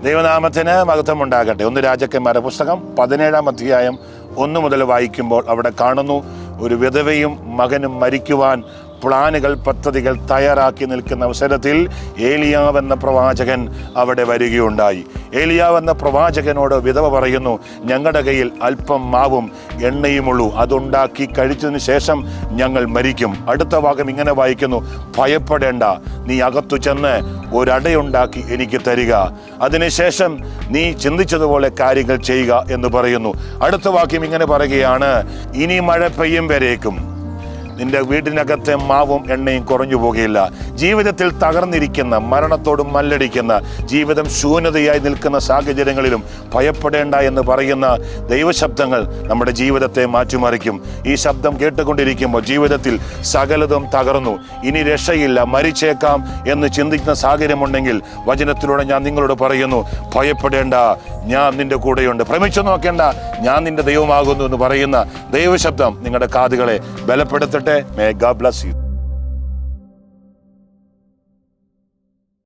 ദൈവനാമത്തിന് മഹത്വം ഉണ്ടാകട്ടെ. 1 രാജാക്കന്മാരുടെ പുസ്തകം 17-ാം അധ്യായം 1 മുതൽ വായിക്കുമ്പോൾ അവിടെ കാണുന്നു, ഒരു വിധവയും മകനും മരിക്കുവാൻ പ്ലാനുകൾ, പദ്ധതികൾ തയ്യാറാക്കി നിൽക്കുന്ന അവസരത്തിൽ ഏലിയാവ് എന്ന പ്രവാചകൻ അവിടെ വരികയുണ്ടായി. ഏലിയാവ് എന്ന പ്രവാചകനോട് വിധവ പറയുന്നു, ഞങ്ങളുടെ കയ്യിൽ അല്പം മാവും എണ്ണയുമുള്ളൂ, അതുണ്ടാക്കി കഴിച്ചതിന് ശേഷം ഞങ്ങൾ മരിക്കും. അടുത്ത ഭാഗം ഇങ്ങനെ വായിക്കുന്നു, ഭയപ്പെടേണ്ട, നീ അകത്തു ചെന്ന് ഒരടയുണ്ടാക്കി എനിക്ക് തരിക, അതിനുശേഷം നീ ചിന്തിച്ചതുപോലെ കാര്യങ്ങൾ ചെയ്യുക എന്ന് പറയുന്നു. അടുത്ത വാക്യം ഇങ്ങനെ പറയുകയാണ്, ഇനി മഴ പെയ്യും വരേക്കും നിന്റെ വീടിനകത്തെ മാവും എണ്ണയും കുറഞ്ഞു പോകുകയില്ല. ജീവിതത്തിൽ തകർന്നിരിക്കുന്ന, മരണത്തോടും മല്ലടിക്കുന്ന, ജീവിതം ശൂന്യതയായി നിൽക്കുന്ന സാഹചര്യങ്ങളിലും ഭയപ്പെടേണ്ട എന്ന് പറയുന്ന ദൈവശബ്ദങ്ങൾ നമ്മുടെ ജീവിതത്തെ മാറ്റിമറിക്കും. ഈ ശബ്ദം കേട്ടുകൊണ്ടിരിക്കുമ്പോൾ ജീവിതത്തിൽ സകലതും തകർന്നു, ഇനി രക്ഷയില്ല, മരിച്ചേക്കാം എന്ന് ചിന്തിക്കുന്ന സാഹചര്യമുണ്ടെങ്കിൽ വചനത്തിലൂടെ ഞാൻ നിങ്ങളോട് പറയുന്നു, ഭയപ്പെടേണ്ട, ഞാൻ നിന്റെ കൂടെയുണ്ട്. ഭ്രമിച്ചു നോക്കേണ്ട, ഞാൻ നിന്റെ ദൈവമാകുന്നു എന്ന് പറയുന്ന ദൈവശബ്ദം നിങ്ങളുടെ കാതുകളെ ബലപ്പെടുത്തട്ടെ. May God bless you.